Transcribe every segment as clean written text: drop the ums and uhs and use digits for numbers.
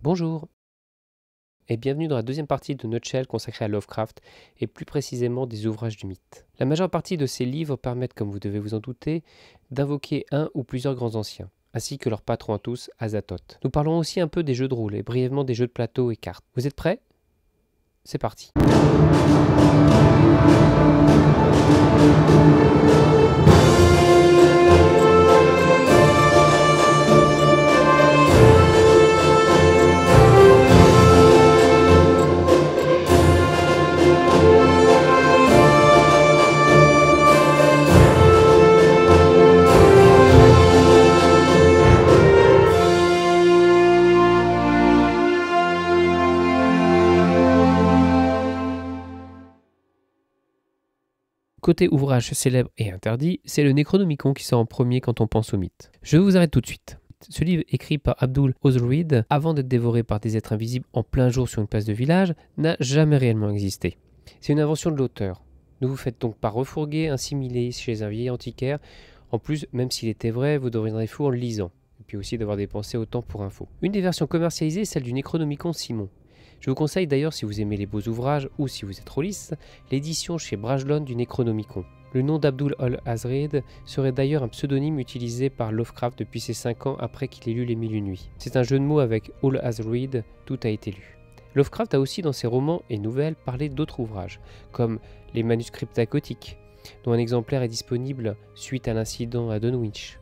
Bonjour et bienvenue dans la deuxième partie de Nutshell consacrée à Lovecraft et plus précisément des ouvrages du mythe. La majeure partie de ces livres permettent, comme vous devez vous en douter, d'invoquer un ou plusieurs grands anciens, ainsi que leur patron à tous, Azathoth. Nous parlerons aussi un peu des jeux de rôle et brièvement des jeux de plateau et cartes. Vous êtes prêts? C'est parti. Côté ouvrage célèbre et interdit, c'est le Necronomicon qui sort en premier quand on pense au mythe. Je vous arrête tout de suite. Ce livre, écrit par Abdul Osreed, avant d'être dévoré par des êtres invisibles en plein jour sur une place de village, n'a jamais réellement existé. C'est une invention de l'auteur. Ne vous faites donc pas refourguer, assimiler chez un vieil antiquaire. En plus, même s'il était vrai, vous deviendrez fou en le lisant. Et puis aussi d'avoir dépensé autant pour info. Une des versions commercialisées est celle du Necronomicon Simon. Je vous conseille d'ailleurs, si vous aimez les beaux ouvrages ou si vous êtes rôliste, l'édition chez Brajlon du Necronomicon. Le nom d'Abdul Osreed serait d'ailleurs un pseudonyme utilisé par Lovecraft depuis ses 5 ans après qu'il ait lu Les Mille et Une Nuits. C'est un jeu de mots avec Osreed, tout a été lu. Lovecraft a aussi dans ses romans et nouvelles parlé d'autres ouvrages, comme les Manuscripta Gothiques, dont un exemplaire est disponible suite à l'incident à Dunwich.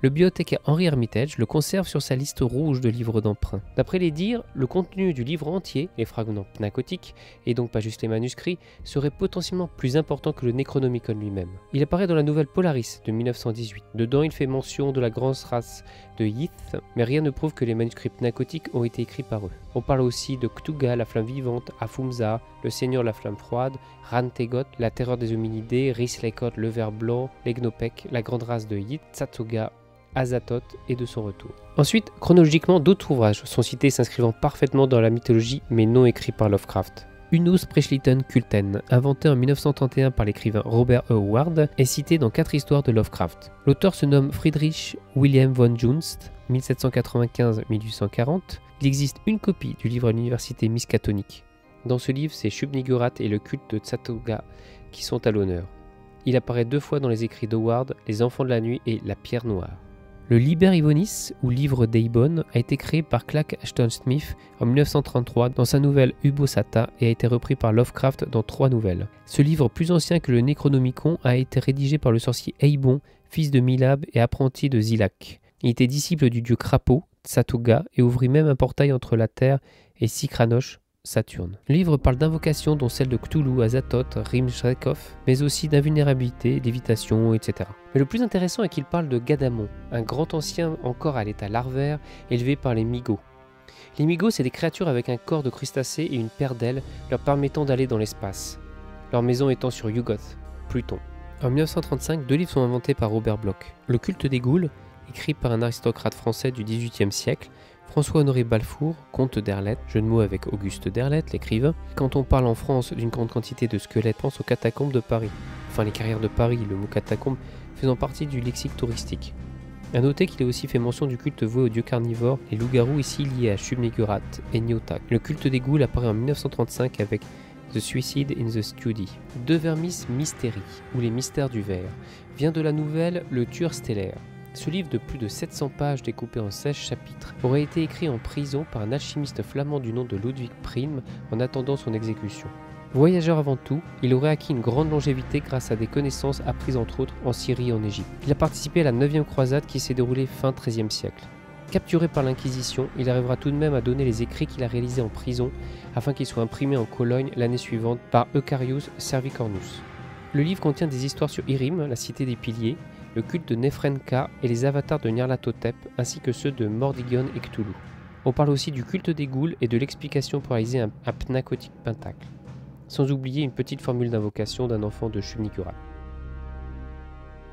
Le bibliothécaire Henry Hermitage le conserve sur sa liste rouge de livres d'emprunt. D'après les dires, le contenu du livre entier, les fragments pnacotiques, et donc pas juste les manuscrits, serait potentiellement plus important que le Necronomicon lui-même. Il apparaît dans la nouvelle Polaris de 1918. Dedans, il fait mention de la grande race de Yith, mais rien ne prouve que les manuscrits pnacotiques ont été écrits par eux. On parle aussi de Cthugha, la flamme vivante, Afumza, le seigneur la flamme froide, Rantegot, la terreur des hominidés, Rislekot, le ver blanc, l'Egnopec, la grande race de Yith, Tsathoga, Azathoth et de son retour. Ensuite, chronologiquement, d'autres ouvrages sont cités s'inscrivant parfaitement dans la mythologie mais non écrits par Lovecraft. Unus Presliten Culten, inventé en 1931 par l'écrivain Robert E. Howard, est cité dans 4 histoires de Lovecraft. L'auteur se nomme Friedrich Wilhelm von Junst, 1795-1840. Il existe une copie du livre à l'université Miskatonic. Dans ce livre, c'est Shub-Niggurath et le culte de Tsathoga qui sont à l'honneur. Il apparaît 2 fois dans les écrits d'Howard, Les Enfants de la Nuit et La Pierre Noire. Le Liber Ivonis, ou livre d'Eibon, a été créé par Clark Ashton Smith en 1933 dans sa nouvelle Ubosata et a été repris par Lovecraft dans 3 nouvelles. Ce livre, plus ancien que le Necronomicon, a été rédigé par le sorcier Eibon, fils de Milab et apprenti de Zilak. Il était disciple du dieu Crapaud, Tsathoga, et ouvrit même un portail entre la Terre et Sikranosh, Saturne. Le livre parle d'invocations dont celle de Cthulhu, Azathoth, Rim-Shrekov, mais aussi d'invulnérabilité, d'évitation, etc. Mais le plus intéressant est qu'il parle de Gadamon, un grand ancien encore à l'état larvaire, élevé par les Migos. Les Migos, c'est des créatures avec un corps de crustacés et une paire d'ailes leur permettant d'aller dans l'espace. Leur maison étant sur Yugoth, Pluton. En 1935, 2 livres sont inventés par Robert Bloch. Le culte des ghouls, écrit par un aristocrate français du XVIIIe siècle, François-Honoré Balfour, comte d'Erlette, jeu de mots avec Auguste d'Erlette, l'écrivain. Quand on parle en France d'une grande quantité de squelettes, pense aux catacombes de Paris. Enfin, les carrières de Paris, le mot catacombe faisant partie du lexique touristique. A noter qu'il a aussi fait mention du culte voué aux dieux carnivores, les loups-garous ici liés à Shub-Niggurath et Nyotak. Le culte des ghouls apparaît en 1935 avec The Suicide in the Study. De Vermis Mystery, ou les mystères du ver, vient de la nouvelle Le Tueur stellaire. Ce livre de plus de 700 pages découpé en 16 chapitres aurait été écrit en prison par un alchimiste flamand du nom de Ludwig Prim en attendant son exécution. Voyageur avant tout, il aurait acquis une grande longévité grâce à des connaissances apprises entre autres en Syrie et en Égypte. Il a participé à la 9e croisade qui s'est déroulée fin XIIIe siècle. Capturé par l'Inquisition, il arrivera tout de même à donner les écrits qu'il a réalisés en prison afin qu'ils soient imprimés en Cologne l'année suivante par Eucarius Servicornus. Le livre contient des histoires sur Irim, la cité des piliers, le culte de Nefrenka et les avatars de Nyarlathotep, ainsi que ceux de Mordigon et Cthulhu. On parle aussi du culte des ghouls et de l'explication pour réaliser un pnacotique pentacle. Sans oublier une petite formule d'invocation d'un enfant de Shub-Niggurath.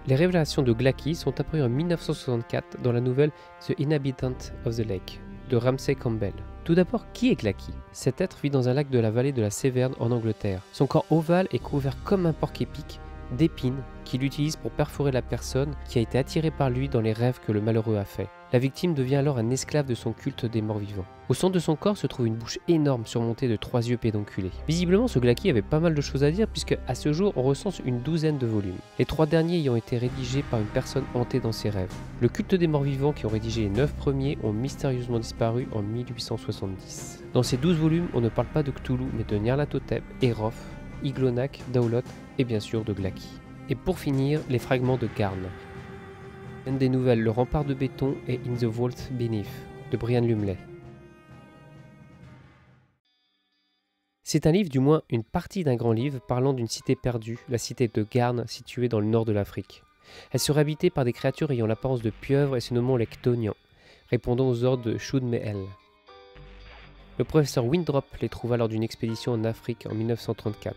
Les révélations de Glaaki sont apparues en 1964 dans la nouvelle The Inhabitant of the Lake de Ramsay Campbell. Tout d'abord, qui est Glaaki? Cet être vit dans un lac de la vallée de la Séverne en Angleterre. Son corps ovale est couvert comme un porc-épic d'épines qu'il utilise pour perforer la personne qui a été attirée par lui dans les rêves que le malheureux a fait. La victime devient alors un esclave de son culte des morts vivants. Au centre de son corps se trouve une bouche énorme surmontée de 3 yeux pédonculés. Visiblement, ce Glaki avait pas mal de choses à dire puisque à ce jour on recense une douzaine de volumes. Les 3 derniers ayant été rédigés par une personne hantée dans ses rêves. Le culte des morts vivants qui ont rédigé les 9 premiers ont mystérieusement disparu en 1870. Dans ces 12 volumes, on ne parle pas de Cthulhu mais de Nyarlathotep, Eroth, Iglonak, Daolot et bien sûr de Glaki. Et pour finir, les fragments de Garn. Une des nouvelles, Le rempart de béton et In the Vault Beneath de Brian Lumley. C'est un livre, du moins une partie d'un grand livre, parlant d'une cité perdue, la cité de Garn, située dans le nord de l'Afrique. Elle serait habitée par des créatures ayant l'apparence de pieuvres et se nommant les Chtonians, répondant aux ordres de Shud-Mehel. Le professeur Winthrop les trouva lors d'une expédition en Afrique en 1934.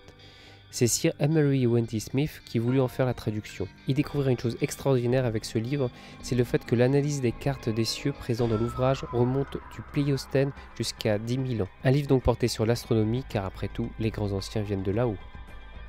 C'est Sir Emery Wendy Smith qui voulut en faire la traduction. Il découvrira une chose extraordinaire avec ce livre, c'est le fait que l'analyse des cartes des cieux présents dans l'ouvrage remonte du Pléistocène jusqu'à 10 000 ans. Un livre donc porté sur l'astronomie, car après tout, les grands anciens viennent de là-haut.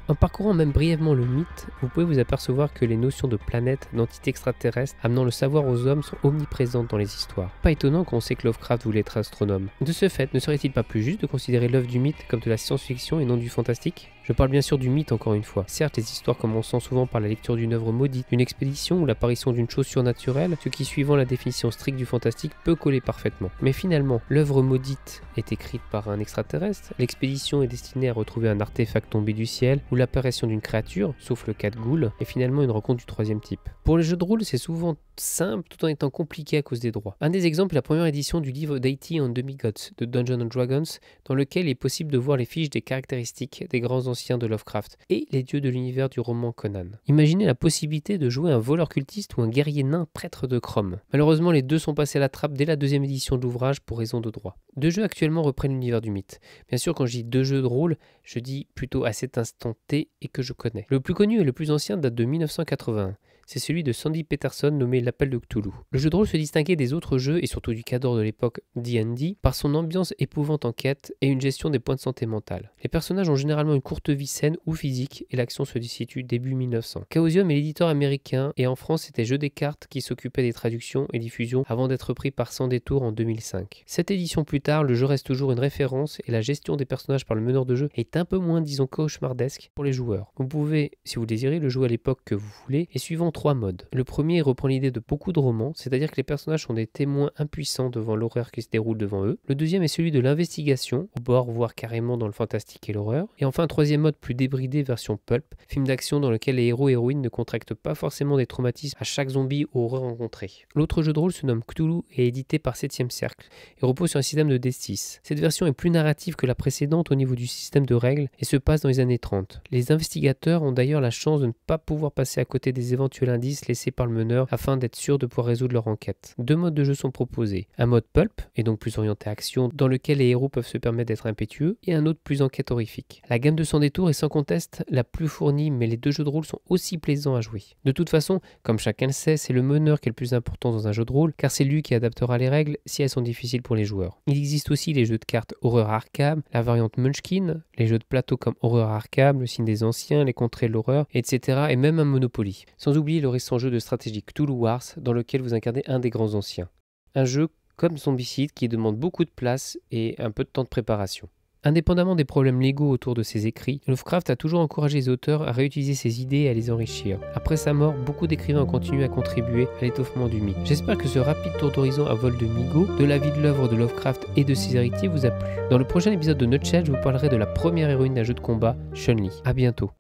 En parcourant même brièvement le mythe, vous pouvez vous apercevoir que les notions de planètes, d'entités extraterrestres, amenant le savoir aux hommes sont omniprésentes dans les histoires. Pas étonnant qu'on sait que Lovecraft voulait être astronome. De ce fait, ne serait-il pas plus juste de considérer l'œuvre du mythe comme de la science-fiction et non du fantastique ? Je parle bien sûr du mythe encore une fois. Certes, les histoires commençant souvent par la lecture d'une œuvre maudite, d'une expédition ou l'apparition d'une chose surnaturelle, ce qui suivant la définition stricte du fantastique peut coller parfaitement. Mais finalement, l'œuvre maudite est écrite par un extraterrestre, l'expédition est destinée à retrouver un artefact tombé du ciel, ou l'apparition d'une créature, sauf le cas de Ghoul, et finalement une rencontre du troisième type. Pour les jeux de rôle, c'est souvent simple tout en étant compliqué à cause des droits. Un des exemples est la première édition du livre Deity and Demigods de Dungeons & Dragons, dans lequel il est possible de voir les fiches des caractéristiques des grands anciens de Lovecraft et les dieux de l'univers du roman Conan. Imaginez la possibilité de jouer un voleur cultiste ou un guerrier nain prêtre de Chrome. Malheureusement, les deux sont passés à la trappe dès la deuxième édition de l'ouvrage pour raison de droit. 2 jeux actuellement reprennent l'univers du mythe. Bien sûr, quand je dis 2 jeux de rôle, je dis plutôt à cet instant T et que je connais. Le plus connu et le plus ancien date de 1981. C'est celui de Sandy Peterson nommé L'Appel de Cthulhu. Le jeu de rôle se distinguait des autres jeux, et surtout du cadre de l'époque D&D, par son ambiance épouvante en quête et une gestion des points de santé mentale. Les personnages ont généralement une courte vie saine ou physique, et l'action se situe début 1900. Chaosium est l'éditeur américain, et en France c'était Jeux des cartes qui s'occupait des traductions et diffusions avant d'être pris par Sans Détour en 2005. 7 éditions plus tard, le jeu reste toujours une référence, et la gestion des personnages par le meneur de jeu est un peu moins, disons, cauchemardesque pour les joueurs. Vous pouvez, si vous désirez, le jouer à l'époque que vous voulez, et suivant 3 modes. Le premier reprend l'idée de beaucoup de romans, c'est-à-dire que les personnages sont des témoins impuissants devant l'horreur qui se déroule devant eux. Le deuxième est celui de l'investigation, au bord voire carrément dans le fantastique et l'horreur. Et enfin un troisième mode plus débridé version pulp, film d'action dans lequel les héros et héroïnes ne contractent pas forcément des traumatismes à chaque zombie ou horreur rencontrée. L'autre jeu de rôle se nomme Cthulhu et est édité par 7ème Cercle et repose sur un système de D6. Cette version est plus narrative que la précédente au niveau du système de règles et se passe dans les années 30. Les investigateurs ont d'ailleurs la chance de ne pas pouvoir passer à côté des éventuels indices laissés par le meneur afin d'être sûr de pouvoir résoudre leur enquête. 2 modes de jeu sont proposés. Un mode pulp, et donc plus orienté action, dans lequel les héros peuvent se permettre d'être impétueux, et un autre plus enquête horrifique. La gamme de Sans Détour est sans conteste la plus fournie, mais les 2 jeux de rôle sont aussi plaisants à jouer. De toute façon, comme chacun le sait, c'est le meneur qui est le plus important dans un jeu de rôle, car c'est lui qui adaptera les règles si elles sont difficiles pour les joueurs. Il existe aussi les jeux de cartes Horreur Arkham, la variante Munchkin, les jeux de plateau comme Horreur Arkham, Le Signe des Anciens, Les Contrées de l'Horreur, etc. et même un Monopoly. Sans oublier le récent jeu de stratégie Cthulhu Wars, dans lequel vous incarnez un des grands anciens. Un jeu comme Zombicide qui demande beaucoup de place et un peu de temps de préparation. Indépendamment des problèmes légaux autour de ses écrits, Lovecraft a toujours encouragé les auteurs à réutiliser ses idées et à les enrichir. Après sa mort, beaucoup d'écrivains ont continué à contribuer à l'étoffement du mythe. J'espère que ce rapide tour d'horizon à vol de Migo, de la vie de l'œuvre de Lovecraft et de ses héritiers vous a plu. Dans le prochain épisode de Nutshell, je vous parlerai de la première héroïne d'un jeu de combat, Chun-Li. A bientôt.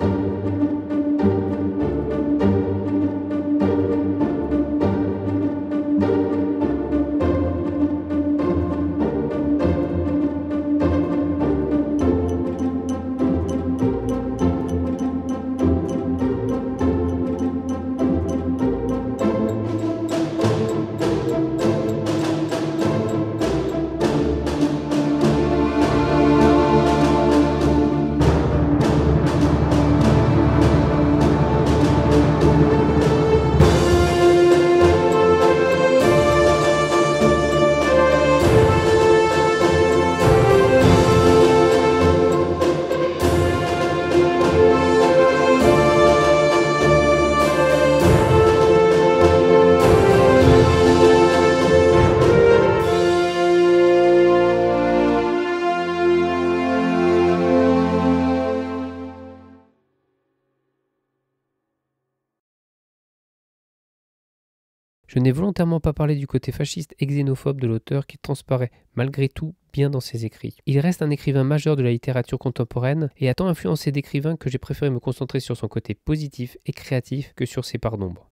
Je n'ai volontairement pas parlé du côté fasciste et xénophobe de l'auteur qui transparaît malgré tout bien dans ses écrits. Il reste un écrivain majeur de la littérature contemporaine et a tant influencé d'écrivains que j'ai préféré me concentrer sur son côté positif et créatif que sur ses parts d'ombre.